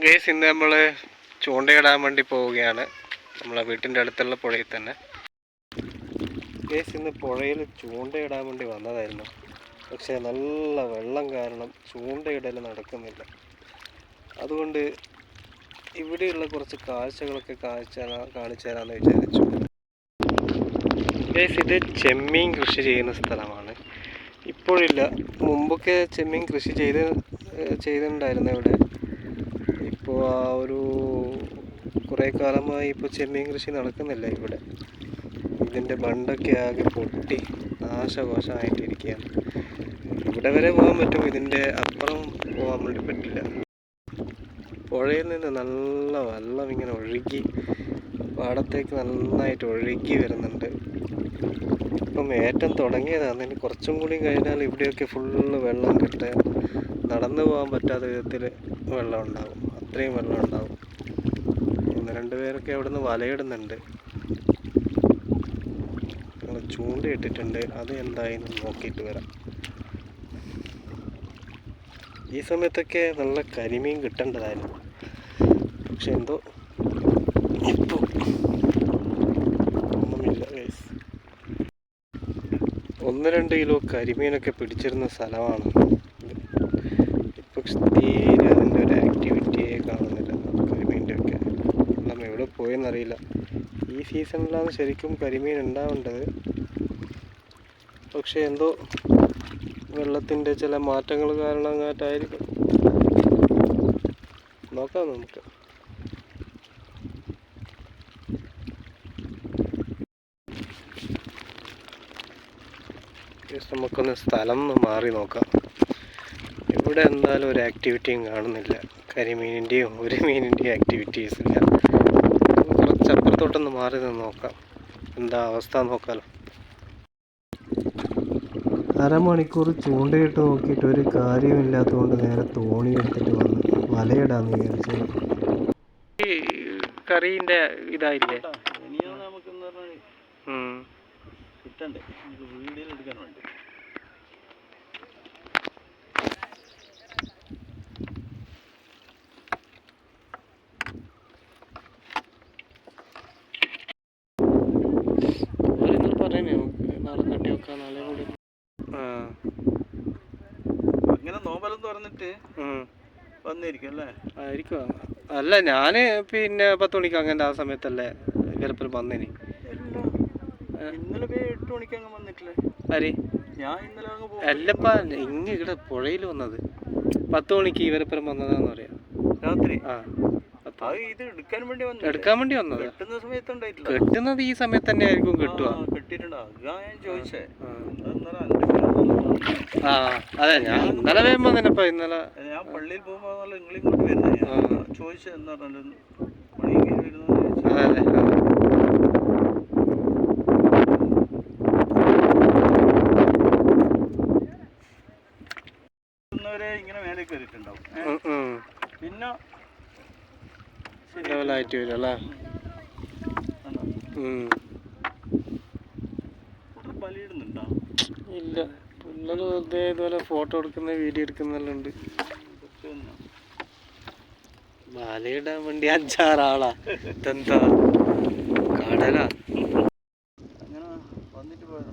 Guys, ഇന്ന് നമ്മൾ ചൂണ്ടയിടാൻ വേണ്ടി പോവുകയാണ്. നമ്മളെ വീട്ടിൻ്റെ അടുത്തുള്ള പുഴയിൽ തന്നെ. ഗൈസ്, ഇന്ന് പുഴയിൽ ചൂണ്ടയിടാൻ വേണ്ടി വന്നതായിരുന്നു. പക്ഷേ നല്ല വെള്ളം കാരണം ചൂണ്ടയിടൽ നടക്കുന്നില്ല. അതുകൊണ്ട് ഇവിടെയുള്ള കുറച്ച് കാഴ്ചകളൊക്കെ കാണിച്ചു തരാമെന്ന് വിചാരിച്ചു. ഗൈസ്, ഇത് ചെമ്മീൻ കൃഷി ചെയ്യുന്ന സ്ഥലമാണ്. ഇപ്പോഴില്ല, മുമ്പൊക്കെ ചെമ്മീൻ കൃഷി ചെയ്തിട്ടുണ്ടായിരുന്നു ഇവിടെ. ഇപ്പോൾ ആ ഒരു കുറേ കാലമായി ഇപ്പോൾ ചെമ്മീൻ കൃഷി നടക്കുന്നില്ല ഇവിടെ. ഇതിൻ്റെ ബണ്ടൊക്കെ ആകെ പൊട്ടി നാശകോശമായിട്ടിരിക്കുകയാണ്. ഇവിടെ വരെ പോകാൻ പറ്റും, ഇതിൻ്റെ അപ്പുറം പോകാൻ വേണ്ടി പറ്റില്ല. പുഴയിൽ നിന്ന് നല്ല വെള്ളം ഇങ്ങനെ ഒഴുകി പാടത്തേക്ക് നന്നായിട്ട് ഒഴുകി വരുന്നുണ്ട്. ഇപ്പം ഏറ്റം തുടങ്ങിയതാണ്. ഇനി കുറച്ചും കൂടി കഴിഞ്ഞാൽ ഇവിടെയൊക്കെ ഫുള്ള് വെള്ളം കെട്ട് നടന്നു പോകാൻ പറ്റാത്ത വിധത്തിൽ വെള്ളം ഉണ്ടാകും. അത്രയും വെള്ളം ഉണ്ടാകും. ഒന്ന് രണ്ട് പേരൊക്കെ അവിടെ നിന്ന് വലയിടുന്നുണ്ട്. ഞങ്ങൾ ചൂണ്ടയിട്ടിട്ടുണ്ട്. അത് എന്തായെന്ന് നോക്കിയിട്ട് വരാം. ഈ സമയത്തൊക്കെ നല്ല കരിമീൻ കിട്ടേണ്ടതായിരുന്നു. പക്ഷെ എന്തോ ഇപ്പോൾ ഒന്നുമില്ല ഗൈസ്. 1-2 കിലോ കരിമീനൊക്കെ പിടിച്ചിരുന്ന സ്ഥലമാണ്. ഇപ്പം തീരെ അതിൻ്റെ ഒരു ആക്ടിവിറ്റിയെ കാണുന്നില്ല. കരിമീൻ്റെ ഒക്കെ നമ്മൾ എവിടെ പോയെന്നറിയില്ല. ഈ സീസണിലാണ് ശരിക്കും കരിമീൻ ഉണ്ടാവേണ്ടത്. പക്ഷെ എന്തോ വെള്ളത്തിൻ്റെ ചില മാറ്റങ്ങൾ കാരണം അങ്ങോട്ടായിരിക്കും. നോക്കാം നമുക്ക്. നമുക്കൊന്ന് സ്ഥലം മാറി നോക്കാം. ഇവിടെ എന്തായാലും ഒരു ആക്ടിവിറ്റിയും കാണുന്നില്ല. കരിമീനിൻ്റെയും ഒരു മീനിൻ്റെയും ആക്ടിവിറ്റീസ് ഇല്ല. കുറച്ച് അപ്പുറത്തോട്ടൊന്ന് മാറി നിന്ന് നോക്കാം, എന്താ അവസ്ഥ നോക്കാമല്ലോ. അരമണിക്കൂർ ചൂണ്ടയിട്ട് നോക്കിയിട്ട് ഒരു കാര്യമില്ലാത്തതുകൊണ്ട് നേരെ തോണി എടുത്തിട്ട് വന്നു വലയിടാന്ന് വിചാരിച്ചത്. ഈ കറീൻ്റെ ഇതായില്ലേ കിട്ടണ്ടേ വീഡിയോ എടുക്കാൻ വേണ്ടി. അങ്ങനെ നോമ്പലം തുറന്നിട്ട് വന്നിരിക്കും അല്ലേ? ആയിരിക്കും. അല്ല, ഞാൻ പിന്നെ 10 മണിക്ക് അങ്ങനെ ആ സമയത്തല്ലേ ചിലപ്പോൾ വന്നിനി. ഇന്നലെ 8 മണിക്ക് അങ്ങ് വന്നിട്ടില്ലേ? ആര്? ഞാൻ ഇന്നലെ അല്ലപ്പാ, ഇങ്ങ് ഇവിടെ പുഴയിൽ വന്നത് 10 മണിക്ക് ഇവരപ്പുറം വന്നതാന്ന് പറയാം. രാത്രി? ആ, ഇത് എടുക്കാൻ വേണ്ടി വന്നത്. കിട്ടുന്ന സമയത്ത് ഉണ്ടായിട്ടില്ല. കിട്ടുന്നത് ഈ സമയത്ത് തന്നെ ആയിരിക്കും കിട്ടുക. കിട്ടിയിട്ടുണ്ടോ? ഞാൻ ചോദിച്ചേ. ആ അതെ, ഞാൻ ഇന്നലെ വേഗം വന്നപ്പോ. ഇന്നലെ ഞാൻ പള്ളിയിൽ പോകുമ്പോ ഇങ്ങോട്ട് വരുന്നത് ചോദിച്ചത് എന്താ പറഞ്ഞത്, പണിക്ക് വരുന്നത്. അതെ അതെ. ഇങ്ങനെ മേലെ കയറിയിട്ടുണ്ടാവും. പിന്നെ ലെവലായിട്ട് വരും അല്ലേ? ബലിയിടുന്നുണ്ടോ? ഇല്ല, പിള്ളേർ വെറുതെ ഇതുപോലെ ഫോട്ടോ എടുക്കുന്ന വീഡിയോ എടുക്കുന്നെല്ലാം ഉണ്ട്. വലയിടാൻ വേണ്ടി 5-6 ആളാ. ഇതെന്താ കടലാ? അങ്ങനെ വന്നിട്ട് പോയതാ.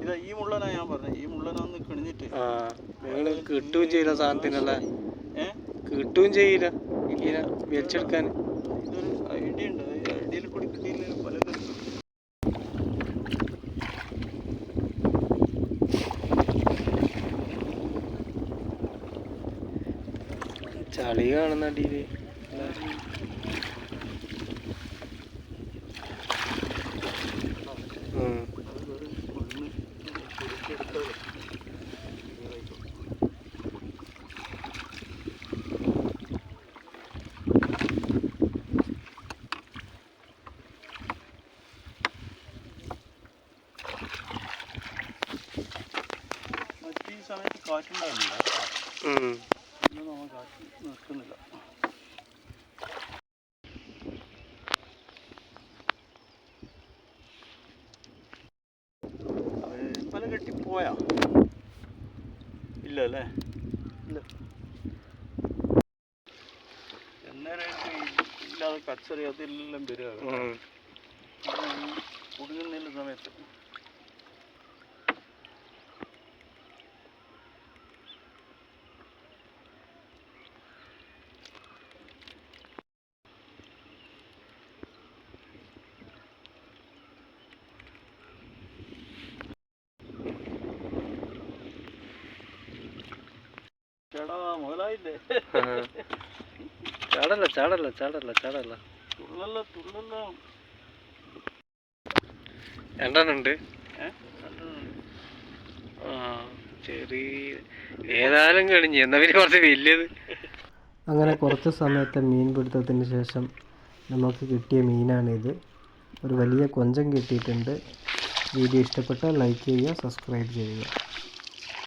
ഇതാ ഈ മുള്ളനാ ഞാൻ പറഞ്ഞത്. ഈ മുള്ളനാന്ന് കിണിഞ്ഞിട്ട്. നിങ്ങൾ കിട്ടുകയും ചെയ്യില്ല സാധനത്തിനല്ലേ? കിട്ടുകയും ചെയ്യില്ല ഇങ്ങനെ വലിച്ചെടുക്കാൻ. ഇതൊരു ഐഡിയ ഉണ്ട്. ഐഡിയയിൽ കൂടി കിട്ടിയില്ലെങ്കിലും പല ചളി കാണുന്ന അടിയില്. ഈ സമയത്ത് കാറ്റുണ്ടാവില്ല. നമ്മൾ കാറ്റ് നിർത്തുന്നില്ല. പല കെട്ടിപ്പോയാ ഇല്ല അല്ലേ? ഇല്ല. കച്ചറി അതെല്ലാം വരിക കുടുങ്ങുന്ന സമയത്ത്. ചേടാ മുതലായില്ലേ? ചാടല്ല ചാടല്ല ചാടല്ല ചാടല്ല. തുള്ളല്ല തുള്ളല്ല. രണ്ടെണ്ണുണ്ട്. ആ ചെറിയ ഏതായാലും കഴിഞ്ഞ് എന്നാ പിന്നെ കുറച്ച് വലിയത്. അങ്ങനെ കുറച്ച് സമയത്തെ മീൻ പിടുത്തത്തിന് ശേഷം നമുക്ക് കിട്ടിയ മീനാണിത്. ഒരു വലിയ കൊഞ്ചം കിട്ടിയിട്ടുണ്ട്. വീഡിയോ ഇഷ്ടപ്പെട്ടാൽ ലൈക്ക് ചെയ്യുക, സബ്സ്ക്രൈബ് ചെയ്യുക.